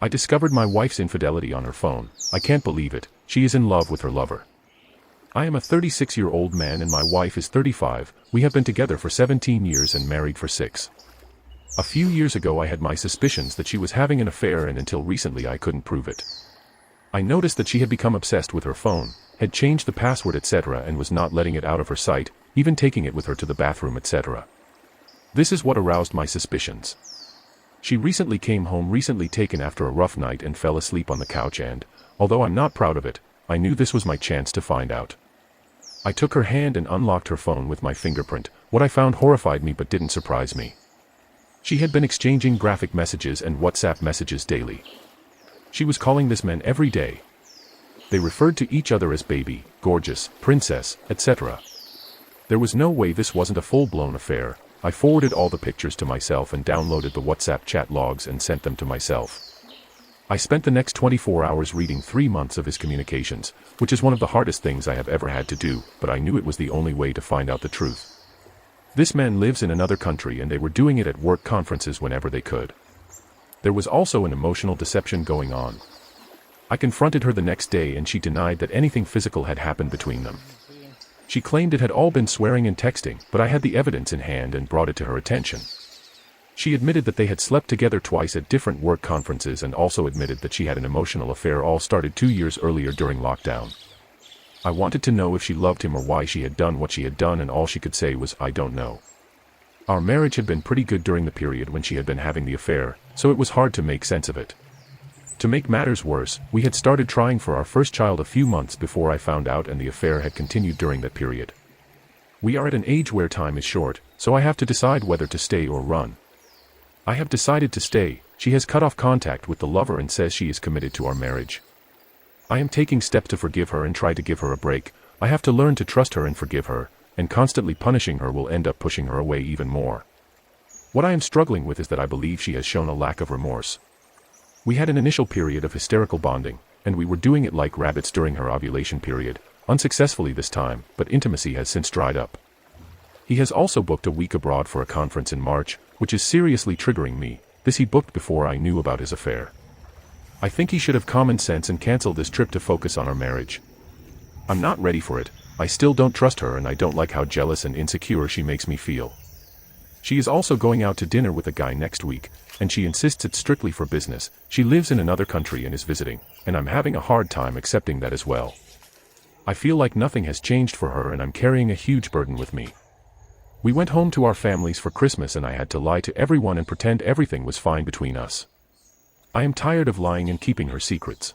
I discovered my wife's infidelity on her phone. I can't believe it. She is in love with her lover. I am a 36-year-old man and my wife is 35. We have been together for 17 years and married for 6. A few years ago I had my suspicions that she was having an affair, and until recently I couldn't prove it. I noticed that she had become obsessed with her phone, had changed the password etc., and was not letting it out of her sight, even taking it with her to the bathroom etc. This is what aroused my suspicions. She recently came home recently taken after a rough night and fell asleep on the couch, and, although I'm not proud of it, I knew this was my chance to find out. I took her hand and unlocked her phone with my fingerprint. What I found horrified me but didn't surprise me. She had been exchanging graphic messages and WhatsApp messages daily. She was calling this man every day. They referred to each other as baby, gorgeous, princess, etc. There was no way this wasn't a full-blown affair. I forwarded all the pictures to myself and downloaded the WhatsApp chat logs and sent them to myself. I spent the next 24 hours reading 3 months of his communications, which is one of the hardest things I have ever had to do, but I knew it was the only way to find out the truth. This man lives in another country and they were doing it at work conferences whenever they could. There was also an emotional deception going on. I confronted her the next day and she denied that anything physical had happened between them. She claimed it had all been swearing and texting, but I had the evidence in hand and brought it to her attention. She admitted that they had slept together twice at different work conferences and also admitted that she had an emotional affair all started 2 years earlier during lockdown. I wanted to know if she loved him or why she had done what she had done, and all she could say was, "I don't know." Our marriage had been pretty good during the period when she had been having the affair, so it was hard to make sense of it. To make matters worse, we had started trying for our first child a few months before I found out, and the affair had continued during that period. We are at an age where time is short, so I have to decide whether to stay or run. I have decided to stay. She has cut off contact with the lover and says she is committed to our marriage. I am taking steps to forgive her and try to give her a break. I have to learn to trust her and forgive her, and constantly punishing her will end up pushing her away even more. What I am struggling with is that I believe she has shown a lack of remorse. We had an initial period of hysterical bonding, and we were doing it like rabbits during her ovulation period, unsuccessfully this time, but intimacy has since dried up. He has also booked a week abroad for a conference in March, which is seriously triggering me. This he booked before I knew about his affair. I think he should have common sense and cancel this trip to focus on our marriage. I'm not ready for it. I still don't trust her and I don't like how jealous and insecure she makes me feel. She is also going out to dinner with a guy next week, and she insists it's strictly for business. She lives in another country and is visiting, and I'm having a hard time accepting that as well. I feel like nothing has changed for her and I'm carrying a huge burden with me. We went home to our families for Christmas and I had to lie to everyone and pretend everything was fine between us. I am tired of lying and keeping her secrets.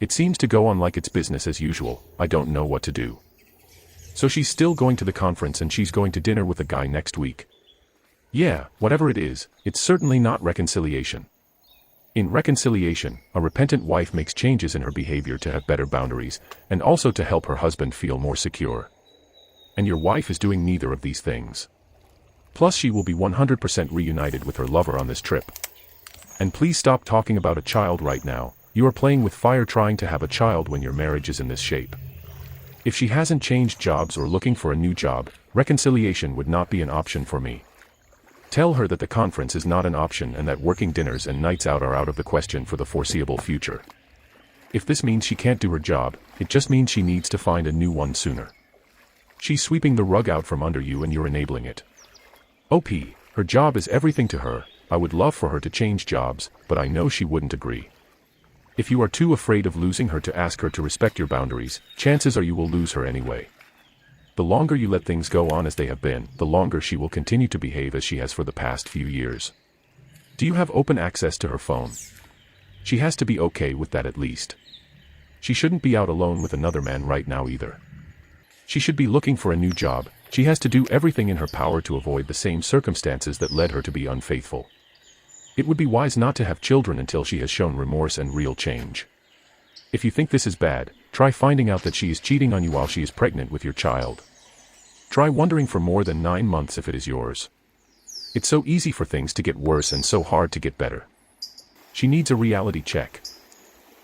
It seems to go on like it's business as usual. I don't know what to do. So she's still going to the conference and she's going to dinner with a guy next week. Yeah, whatever it is, it's certainly not reconciliation. In reconciliation, a repentant wife makes changes in her behavior to have better boundaries, and also to help her husband feel more secure. And your wife is doing neither of these things. Plus she will be 100% reunited with her lover on this trip. And please stop talking about a child right now. You are playing with fire trying to have a child when your marriage is in this shape. If she hasn't changed jobs or looking for a new job, reconciliation would not be an option for me. Tell her that the conference is not an option and that working dinners and nights out are out of the question for the foreseeable future. If this means she can't do her job, it just means she needs to find a new one sooner. She's sweeping the rug out from under you and you're enabling it. OP, her job is everything to her. I would love for her to change jobs, but I know she wouldn't agree. If you are too afraid of losing her to ask her to respect your boundaries, chances are you will lose her anyway. The longer you let things go on as they have been, the longer she will continue to behave as she has for the past few years. Do you have open access to her phone? She has to be okay with that at least. She shouldn't be out alone with another man right now either. She should be looking for a new job. She has to do everything in her power to avoid the same circumstances that led her to be unfaithful. It would be wise not to have children until she has shown remorse and real change. If you think this is bad, try finding out that she is cheating on you while she is pregnant with your child. Try wondering for more than 9 months if it is yours. It's so easy for things to get worse and so hard to get better. She needs a reality check.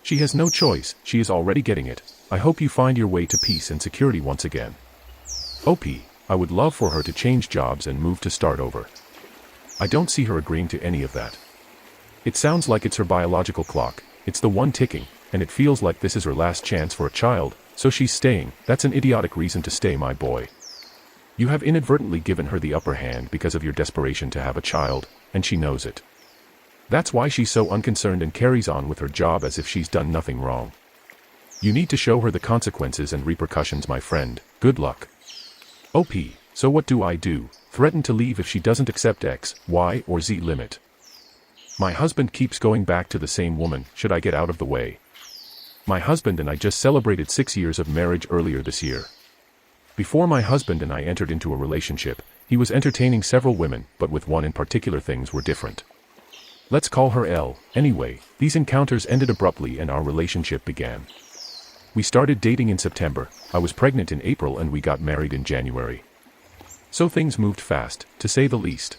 She has no choice, she is already getting it. I hope you find your way to peace and security once again. OP, I would love for her to change jobs and move to start over. I don't see her agreeing to any of that. It sounds like it's her biological clock, it's the one ticking, and it feels like this is her last chance for a child, so she's staying. That's an idiotic reason to stay, my boy. You have inadvertently given her the upper hand because of your desperation to have a child, and she knows it. That's why she's so unconcerned and carries on with her job as if she's done nothing wrong. You need to show her the consequences and repercussions, my friend. Good luck. OP, so what do I do? Threaten to leave if she doesn't accept X, Y, or Z limit. My husband keeps going back to the same woman, should I get out of the way? My husband and I just celebrated 6 years of marriage earlier this year. Before my husband and I entered into a relationship, he was entertaining several women, but with one in particular things were different. Let's call her L. Anyway, these encounters ended abruptly and our relationship began. We started dating in September, I was pregnant in April, and we got married in January. So things moved fast, to say the least.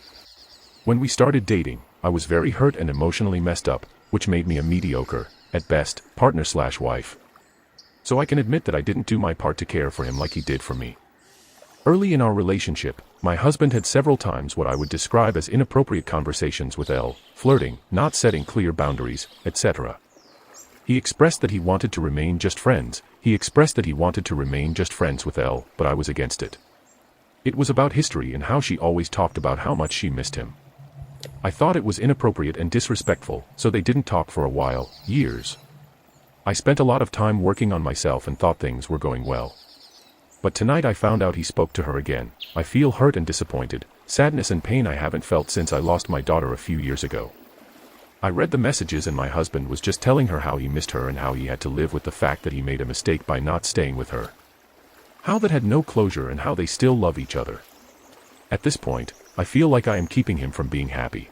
When we started dating, I was very hurt and emotionally messed up, which made me a mediocre, at best, partner/wife. So I can admit that I didn't do my part to care for him like he did for me. Early in our relationship, my husband had several times what I would describe as inappropriate conversations with L, flirting, not setting clear boundaries, etc. He expressed that he wanted to remain just friends. With L, but I was against it. It was about history and how she always talked about how much she missed him. I thought it was inappropriate and disrespectful, so they didn't talk for a while, years. I spent a lot of time working on myself and thought things were going well. But tonight I found out he spoke to her again. I feel hurt and disappointed, sadness and pain I haven't felt since I lost my daughter a few years ago. I read the messages and my husband was just telling her how he missed her and how he had to live with the fact that he made a mistake by not staying with her. How that had no closure and how they still love each other. At this point, I feel like I am keeping him from being happy.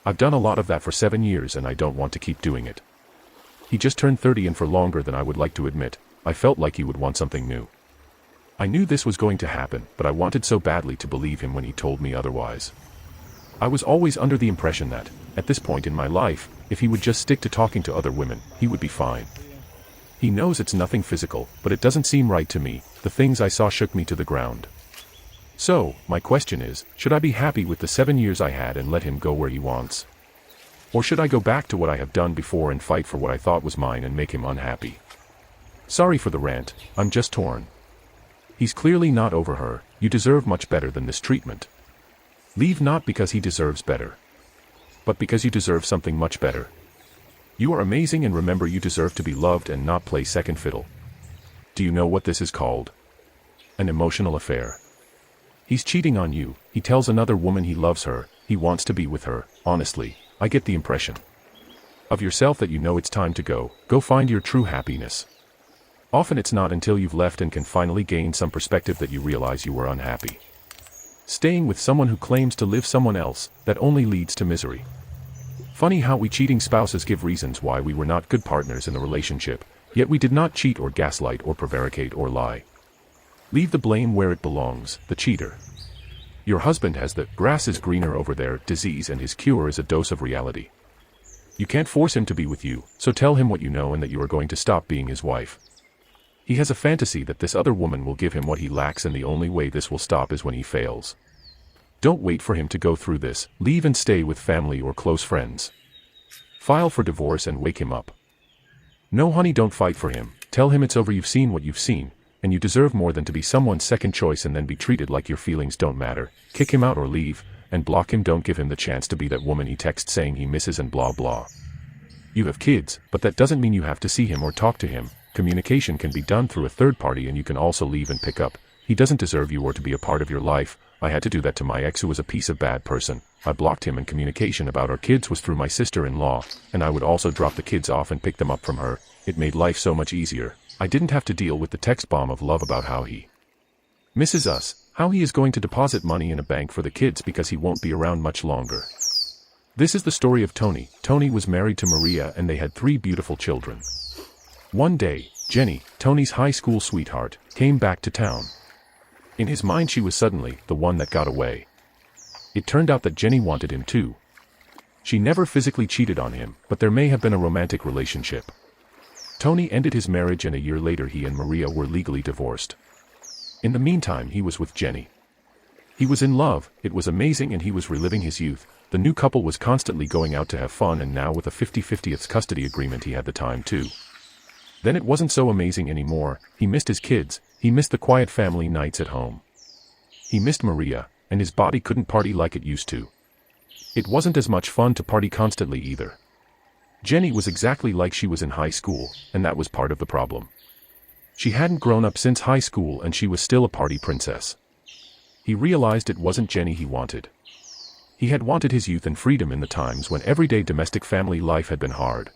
I've done a lot of that for 7 years and I don't want to keep doing it. He just turned 30 and for longer than I would like to admit, I felt like he would want something new. I knew this was going to happen, but I wanted so badly to believe him when he told me otherwise. I was always under the impression that, at this point in my life, if he would just stick to talking to other women, he would be fine. He knows it's nothing physical, but it doesn't seem right to me. The things I saw shook me to the ground. So, my question is, should I be happy with the 7 years I had and let him go where he wants? Or should I go back to what I have done before and fight for what I thought was mine and make him unhappy? Sorry for the rant, I'm just torn. He's clearly not over her. You deserve much better than this treatment. Leave not because he deserves better, but because you deserve something much better. You are amazing and remember you deserve to be loved and not play second fiddle. Do you know what this is called? An emotional affair. He's cheating on you, he tells another woman he loves her, he wants to be with her. Honestly, I get the impression of yourself that you know it's time to go find your true happiness. Often it's not until you've left and can finally gain some perspective that you realize you were unhappy. Staying with someone who claims to live someone else, that only leads to misery. Funny how we cheating spouses give reasons why we were not good partners in the relationship, yet we did not cheat or gaslight or prevaricate or lie. Leave the blame where it belongs, the cheater. Your husband has the grass is greener over there disease and his cure is a dose of reality. You can't force him to be with you, so tell him what you know and that you are going to stop being his wife. He has a fantasy that this other woman will give him what he lacks and the only way this will stop is when he fails. Don't wait for him to go through this, leave and stay with family or close friends. File for divorce and wake him up. No honey, don't fight for him, tell him it's over, you've seen what you've seen, and you deserve more than to be someone's second choice and then be treated like your feelings don't matter. Kick him out or leave, and block him. Don't give him the chance to be that woman he texts saying he misses and blah blah. You have kids, but that doesn't mean you have to see him or talk to him. Communication can be done through a third party and you can also leave and pick up. He doesn't deserve you or to be a part of your life. I had to do that to my ex who was a piece of bad person. I blocked him and communication about our kids was through my sister-in-law, and I would also drop the kids off and pick them up from her. It made life so much easier. I didn't have to deal with the text bomb of love about how he misses us, how he is going to deposit money in a bank for the kids because he won't be around much longer. This is the story of Tony. Tony was married to Maria and they had 3 beautiful children. One day, Jenny, Tony's high school sweetheart, came back to town. In his mind she was suddenly the one that got away. It turned out that Jenny wanted him too. She never physically cheated on him, but there may have been a romantic relationship. Tony ended his marriage and a year later he and Maria were legally divorced. In the meantime he was with Jenny. He was in love, it was amazing and he was reliving his youth, The new couple was constantly going out to have fun, and now with a 50-50 custody agreement he had the time too. Then it wasn't so amazing anymore. He missed his kids, he missed the quiet family nights at home. He missed Maria, and his body couldn't party like it used to. It wasn't as much fun to party constantly either. Jenny was exactly like she was in high school, and that was part of the problem. She hadn't grown up since high school and she was still a party princess. He realized it wasn't Jenny he wanted. He had wanted his youth and freedom in the times when everyday domestic family life had been hard.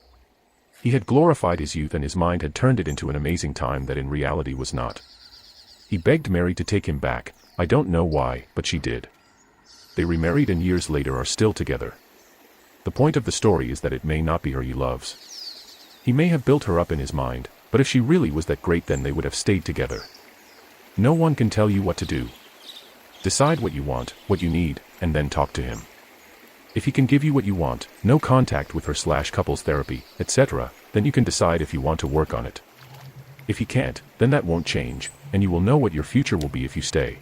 He had glorified his youth and his mind had turned it into an amazing time that in reality was not. He begged Mary to take him back. I don't know why, but she did. They remarried and years later are still together. The point of the story is that it may not be her he loves. He may have built her up in his mind, but if she really was that great then they would have stayed together. No one can tell you what to do. Decide what you want, what you need, and then talk to him. If he can give you what you want, no contact with her/couples therapy, etc., then you can decide if you want to work on it. If he can't, then that won't change, and you will know what your future will be if you stay.